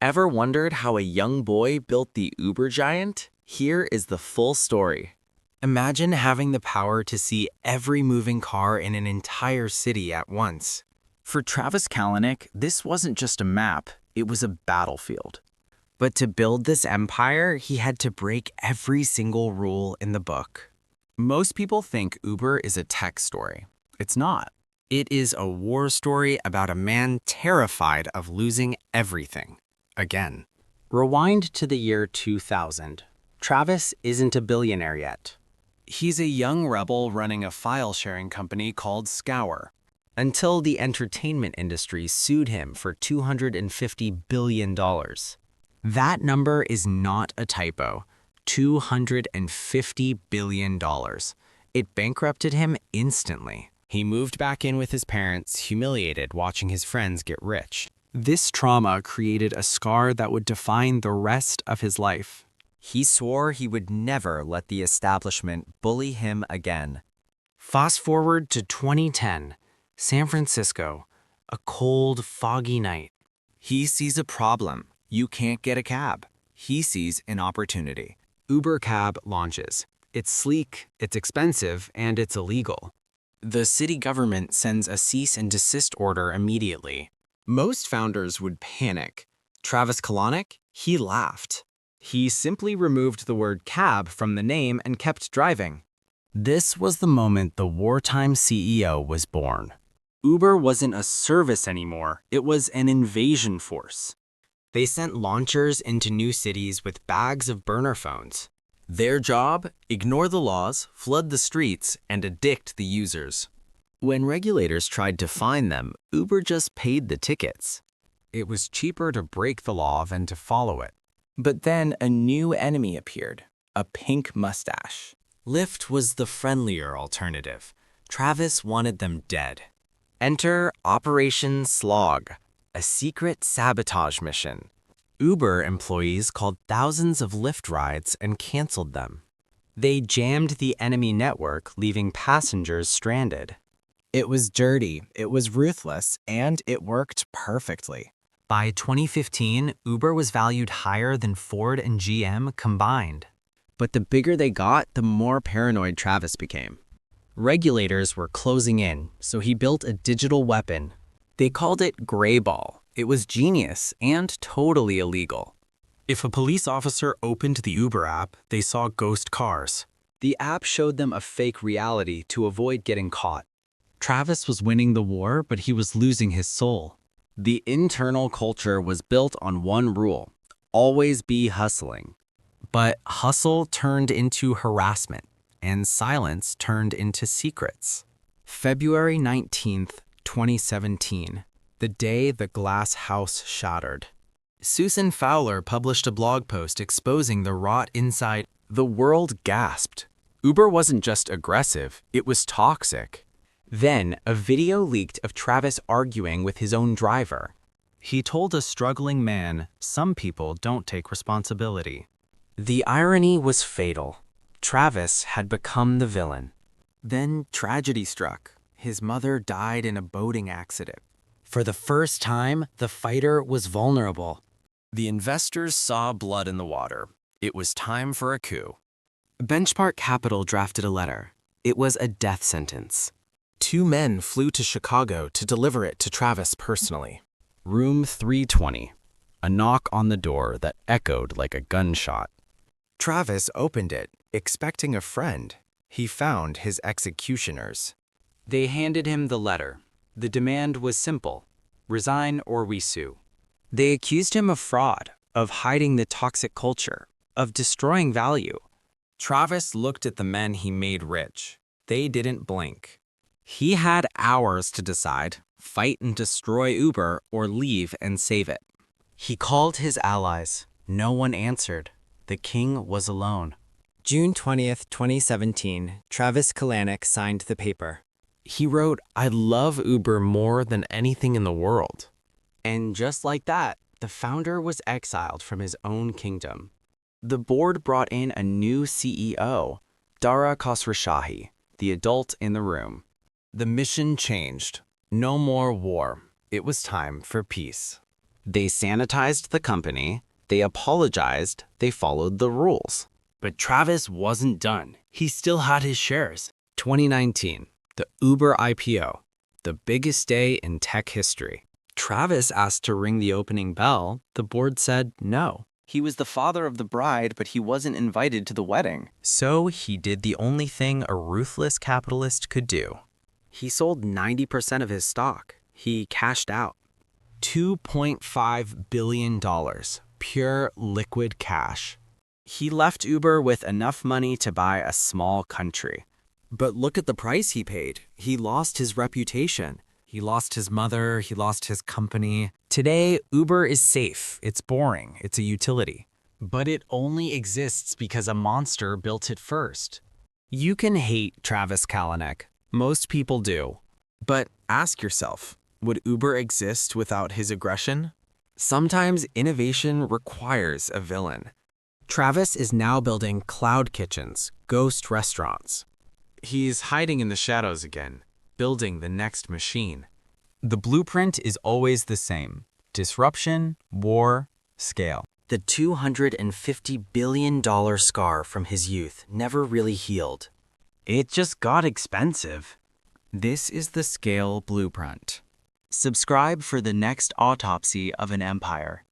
Ever wondered how a young boy built the Uber giant? Here is the full story. Imagine having the power to see every moving car in an entire city at once. For Travis Kalanick, this wasn't just a map, it was a battlefield. But to build this empire, he had to break every single rule in the book. Most people think Uber is a tech story. It's not. It is a war story about a man terrified of losing everything. Again. Rewind to the year 2000. Travis isn't a billionaire yet. He's a young rebel running a file-sharing company called Scour, until the entertainment industry sued him for $250 billion. That number is not a typo. $250 billion. It bankrupted him instantly. He moved back in with his parents, humiliated watching his friends get rich. This trauma created a scar that would define the rest of his life. He swore he would never let the establishment bully him again. Fast forward to 2010, San Francisco, a cold, foggy night. He sees a problem. You can't get a cab. He sees an opportunity. Uber Cab launches. It's sleek, it's expensive, and it's illegal. The city government sends a cease and desist order immediately. Most founders would panic. Travis Kalanick, he laughed. He simply removed the word cab from the name and kept driving. This was the moment the Wartime CEO was born. Uber wasn't a service anymore, it was an invasion force. They sent launchers into new cities with bags of burner phones. Their job? Ignore the laws, flood the streets, and addict the users. When regulators tried to fine them, Uber just paid the tickets. It was cheaper to break the law than to follow it. But then a new enemy appeared, a pink mustache. Lyft was the friendlier alternative. Travis wanted them dead. Enter Operation SLOG, a secret sabotage mission. Uber employees called thousands of Lyft rides and canceled them. They jammed the enemy network, leaving passengers stranded. It was dirty, it was ruthless, and it worked perfectly. By 2015, Uber was valued higher than Ford and GM combined. But the bigger they got, the more paranoid Travis became. Regulators were closing in, so he built a digital weapon. They called it Greyball. It was genius and totally illegal. If a police officer opened the Uber app, they saw ghost cars. The app showed them a fake reality to avoid getting caught. Travis was winning the war, but he was losing his soul. The internal culture was built on one rule: always be hustling. But hustle turned into harassment, and silence turned into secrets. February 19th, 2017, the day the glass house shattered. Susan Fowler published a blog post exposing the rot inside. The world gasped. Uber wasn't just aggressive, it was toxic. Then, a video leaked of Travis arguing with his own driver. He told a struggling man, "Some people don't take responsibility." The irony was fatal. Travis had become the villain. Then tragedy struck. His mother died in a boating accident. For the first time, the fighter was vulnerable. The investors saw blood in the water. It was time for a coup. Benchmark Capital drafted a letter. It was a death sentence. 2 men flew to Chicago to deliver it to Travis personally. Room 320. A knock on the door that echoed like a gunshot. Travis opened it, expecting a friend. He found his executioners. They handed him the letter. The demand was simple: resign or we sue. They accused him of fraud, of hiding the toxic culture, of destroying value. Travis looked at the men he made rich. They didn't blink. He had hours to decide: fight and destroy Uber or leave and save it. He called his allies. No one answered. The king was alone. June 20th, 2017, Travis Kalanick signed the paper. He wrote, "I love Uber more than anything in the world." And just like that, the founder was exiled from his own kingdom. The board brought in a new CEO, Dara Khosrowshahi, the adult in the room. The mission changed. No more war. It was time for peace. They sanitized the company, they apologized, they followed the rules. But Travis wasn't done. He still had his shares. 2019, the Uber IPO, the biggest day in tech history. Travis asked to ring the opening bell. The board said no. He was the father of the bride, but he wasn't invited to the wedding. So he did the only thing a ruthless capitalist could do. He sold 90% of his stock. He cashed out. $2.5 billion, pure liquid cash. He left Uber with enough money to buy a small country. But look at the price he paid. He lost his reputation. He lost his mother. He lost his company. Today, Uber is safe. It's boring. It's a utility. But it only exists because a monster built it first. You can hate Travis Kalanick. Most people do. But ask yourself, would Uber exist without his aggression? Sometimes innovation requires a villain. Travis is now building CloudKitchens, ghost restaurants. He's hiding in the shadows again, building the next machine. The blueprint is always the same: disruption, war, scale. The $250 billion scar from his youth never really healed. It just got expensive. This is the scale blueprint. Subscribe for the next autopsy of an empire.